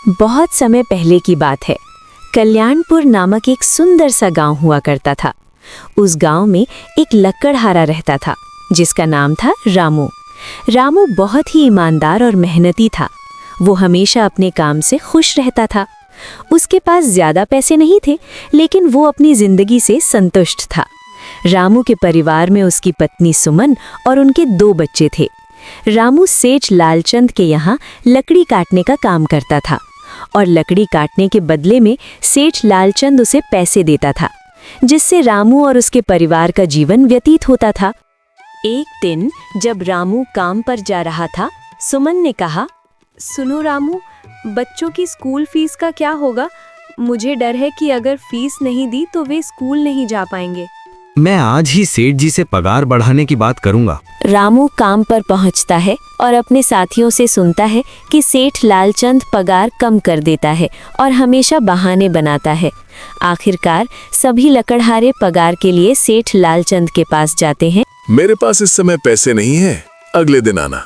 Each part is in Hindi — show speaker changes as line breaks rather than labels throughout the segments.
बहुत समय पहले की बात है। कल्याणपुर नामक एक सुंदर सा गांव हुआ करता था। उस गांव में एक लकड़हारा रहता था जिसका नाम था रामू। रामू बहुत ही ईमानदार और मेहनती था। वो हमेशा अपने काम से खुश रहता था। उसके पास ज्यादा पैसे नहीं थे, लेकिन वो अपनी जिंदगी से संतुष्ट था। रामू के परिवार में उसकी पत्नी सुमन और उनके 2 बच्चे थे। रामू सेठ लालचंद के यहाँ लकड़ी काटने का काम करता था और लकड़ी काटने के बदले में सेठ लालचंद उसे पैसे देता था, जिससे रामू और उसके परिवार का जीवन व्यतीत होता था। एक दिन जब रामू काम पर जा रहा था, सुमन ने कहा,
सुनो रामू, बच्चों की स्कूल फीस का क्या होगा? मुझे डर है कि अगर फीस नहीं दी तो वे स्कूल नहीं जा पाएंगे।
मैं आज ही सेठ जी से पगार बढ़ाने की बात करूंगा।
रामू काम पर पहुंचता है और अपने साथियों से सुनता है कि सेठ लालचंद पगार कम कर देता है और हमेशा बहाने बनाता है। आखिरकार सभी लकड़हारे पगार के लिए सेठ लालचंद के पास जाते हैं।
मेरे पास इस समय पैसे नहीं है, अगले दिन आना।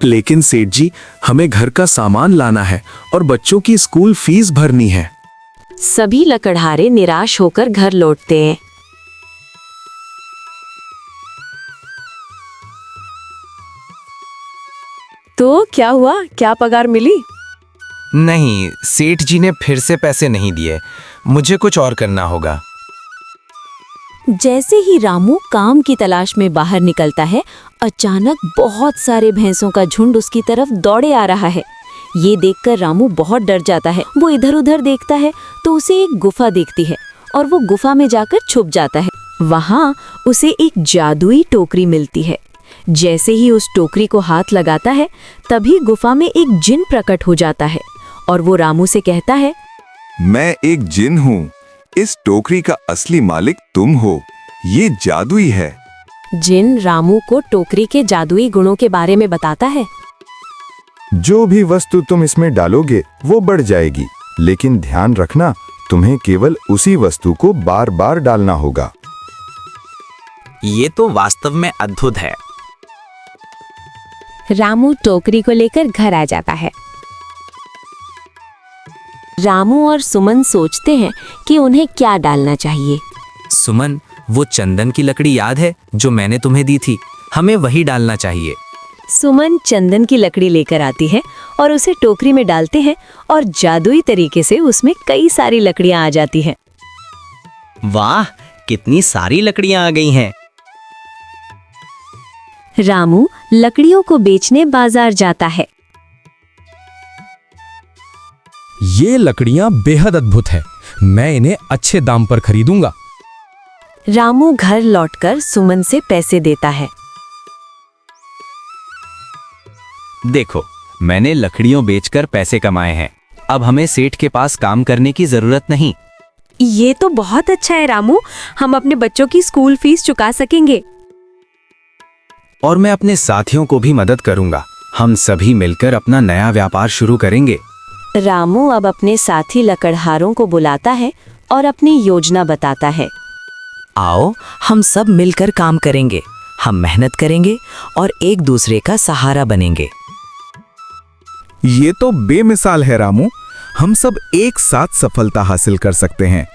लेकिन सेठ जी, हमें घर का सामान लाना है और बच्चों की स्कूल फीस भरनी है।
सभी लकड़हारे निराश होकर घर लौटते हैं।
तो क्या हुआ? क्या पगार मिली?
नहीं, सेठ जी ने फिर से पैसे नहीं दिए। मुझे कुछ और करना होगा।
जैसे ही रामू काम की तलाश में बाहर निकलता है, अचानक बहुत सारे भैंसों का झुंड उसकी तरफ दौड़े आ रहा है। ये देखकर रामू बहुत डर जाता है। वो इधर उधर देखता है तो उसे एक गुफा दिखती है और वो गुफा में जाकर छुप जाता है। वहाँ उसे एक जादुई टोकरी मिलती है। जैसे ही उस टोकरी को हाथ लगाता है, तभी गुफा में एक जिन प्रकट हो जाता है और वो रामू से कहता है,
मैं एक जिन हूँ। इस टोकरी का असली मालिक तुम हो। ये जादुई है।
जिन रामू को टोकरी के जादुई गुणों के बारे में बताता है।
जो भी वस्तु तुम इसमें डालोगे वो बढ़ जाएगी, लेकिन ध्यान रखना, तुम्हें केवल उसी वस्तु को बार बार डालना होगा।
ये तो वास्तव में अद्भुत है।
रामू टोकरी को लेकर घर आ जाता है। रामू और सुमन सोचते हैं कि उन्हें क्या डालना चाहिए।
सुमन, वो चंदन की लकड़ी याद है जो मैंने तुम्हें दी थी? हमें वही डालना चाहिए।
सुमन चंदन की लकड़ी लेकर आती है और उसे टोकरी में डालते हैं और जादुई तरीके से उसमें कई सारी लकड़ियां आ जाती हैं।
वाह, कितनी सारी लकड़ियां आ गई हैं।
रामू लकड़ियों को बेचने बाजार जाता है।
ये लकड़ियां बेहद अद्भुत है। मैं इन्हें अच्छे दाम पर खरीदूंगा।
रामू घर लौटकर सुमन से पैसे देता है।
देखो, मैंने लकड़ियों बेचकर पैसे कमाए हैं। अब हमें सेठ के पास काम करने की जरूरत नहीं।
ये तो बहुत अच्छा है रामू, हम अपने बच्चों की स्कूल फीस चुका सकेंगे।
और मैं अपने साथियों को भी मदद करूंगा। हम सभी मिलकर अपना नया व्यापार शुरू करेंगे।
रामू अब अपने साथी लकड़हारों को बुलाता है और अपनी योजना बताता है।
आओ, हम सब मिलकर काम करेंगे। हम मेहनत करेंगे और एक दूसरे का सहारा बनेंगे।
ये तो बेमिसाल है रामू। हम सब एक साथ सफलता हासिल कर सकते हैं।